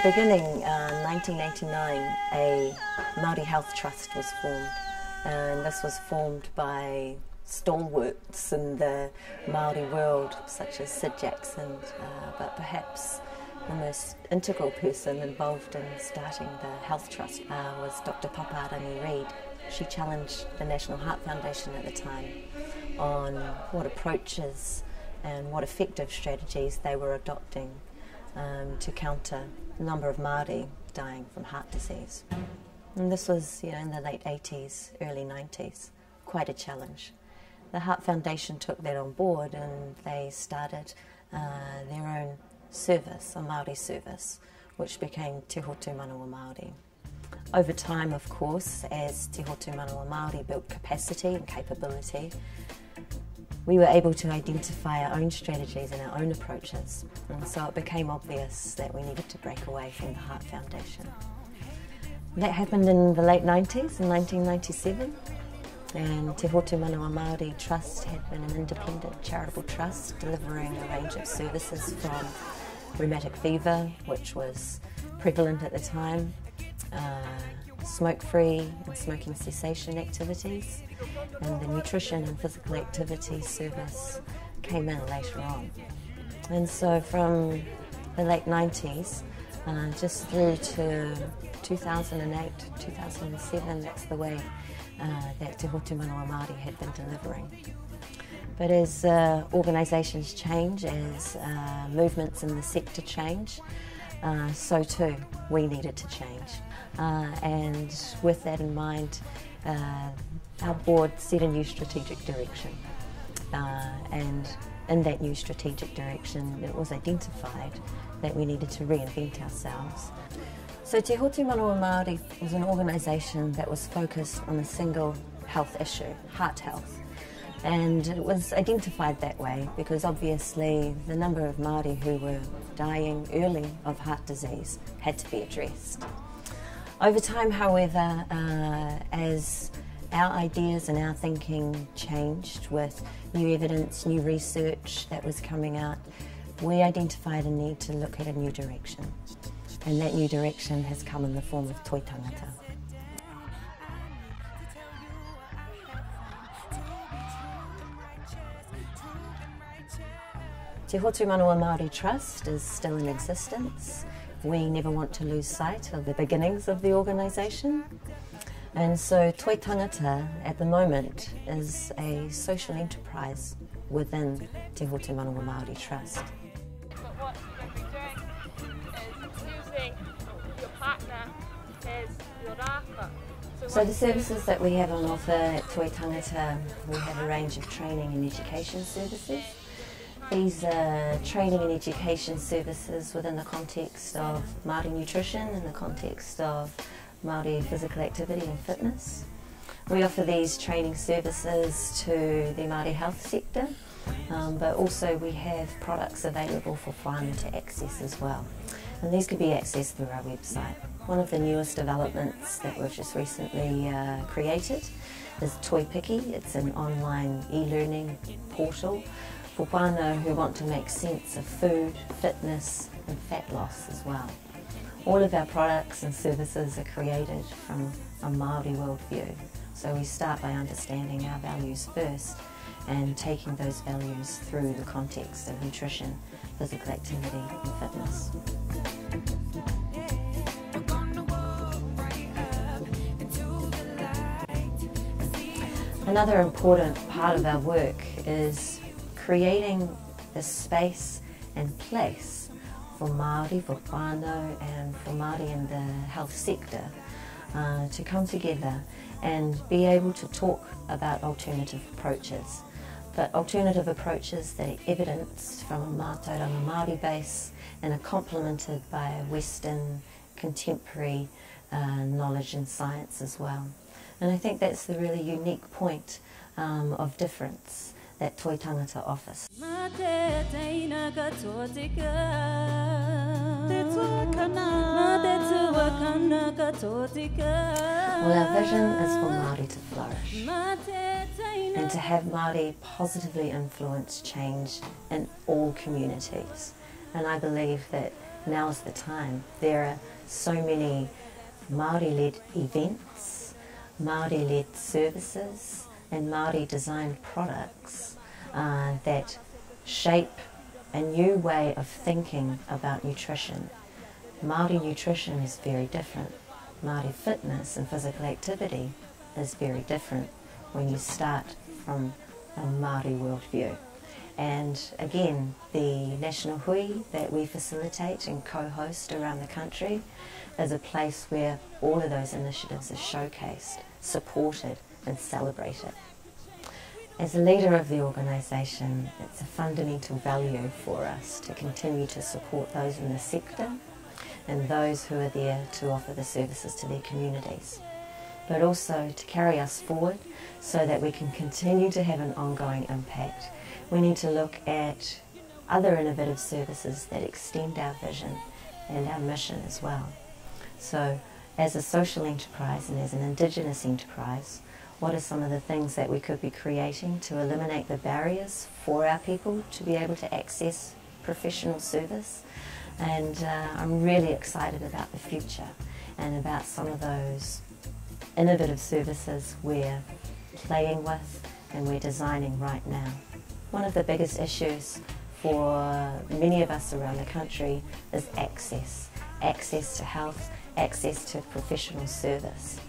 beginning, 1989, a Māori Health Trust was formed, and this was formed by stalwarts in the Māori world, such as Sid Jackson, but perhaps the most integral person involved in starting the Health Trust was Dr. Paparangi Reid. She challenged the National Heart Foundation at the time on what approaches and what effective strategies they were adopting to counter the number of Māori dying from heart disease. And this was in the late 80s, early 90s, quite a challenge. The Heart Foundation took that on board and they started their own service, a Māori service, which became Te Hotu Manawa Maori. Over time, of course, as Te Hotu Manawa Maori built capacity and capability, we were able to identify our own strategies and our own approaches, and so it became obvious that we needed to break away from the Heart Foundation. That happened in the late 90s, in 1997, and Te Hotu Manawa Maori Trust had been an independent charitable trust delivering a range of services from rheumatic fever, which was prevalent at the time, smoke-free and smoking cessation activities, and the nutrition and physical activity service came in later on. And so from the late 90s just through to 2008, 2007, that's the way that Te Hotu Manawa Maori had been delivering. But as organisations change, as movements in the sector change, so too we needed to change. And with that in mind, our board set a new strategic direction. And in that new strategic direction, it was identified that we needed to reinvent ourselves. So Te Hotu Manawa Maori was an organisation that was focused on a single health issue, heart health. And it was identified that way because obviously the number of Māori who were dying early of heart disease had to be addressed. Over time, however, as our ideas and our thinking changed with new evidence, new research that was coming out, we identified a need to look at a new direction. And that new direction has come in the form of Toi Tangata. Te Hotu Manawa Maori Trust is still in existence. We never want to lose sight of the beginnings of the organisation. And so Toi Tangata at the moment is a social enterprise within Te Hotu Manawa Maori Trust. What you'll be doing is using your partner as your rāka. So the services that we have on offer at Toi Tangata, we have a range of training and education services. These are training and education services within the context of Māori nutrition, in the context of Māori physical activity and fitness. We offer these training services to the Māori health sector, but also we have products available for whānau to access as well. And these can be accessed through our website. One of the newest developments that we've just recently created is Toi Piki. It's an online e-learning portal for whānau who want to make sense of food, fitness and fat loss as well. All of our products and services are created from a Māori worldview. So we start by understanding our values first and taking those values through the context of nutrition, physical activity and fitness. Another important part of our work is creating the space and place for Māori, for whānau and for Māori in the health sector to come together and be able to talk about alternative approaches. But alternative approaches that are evidenced from a mātauranga Māori base and are complemented by a Western contemporary knowledge and science as well. And I think that's the really unique point of difference that Toi Tangata offers. Well, our vision is for Māori to flourish and to have Māori positively influence change in all communities. And I believe that now's the time. There are so many Māori-led events, Māori-led services and Māori-designed products that shape a new way of thinking about nutrition. Māori nutrition is very different. Māori fitness and physical activity is very different when you start from a Māori worldview. And again, the National Hui that we facilitate and co-host around the country is a place where all of those initiatives are showcased, supported and celebrated. As a leader of the organisation, it's a fundamental value for us to continue to support those in the sector and those who are there to offer the services to their communities, but also to carry us forward so that we can continue to have an ongoing impact. We need to look at other innovative services that extend our vision and our mission as well. So as a social enterprise and as an Indigenous enterprise, what are some of the things that we could be creating to eliminate the barriers for our people to be able to access professional service? And I'm really excited about the future and about some of those innovative services we're playing with and we're designing right now. One of the biggest issues for many of us around the country is access to health, access to professional service.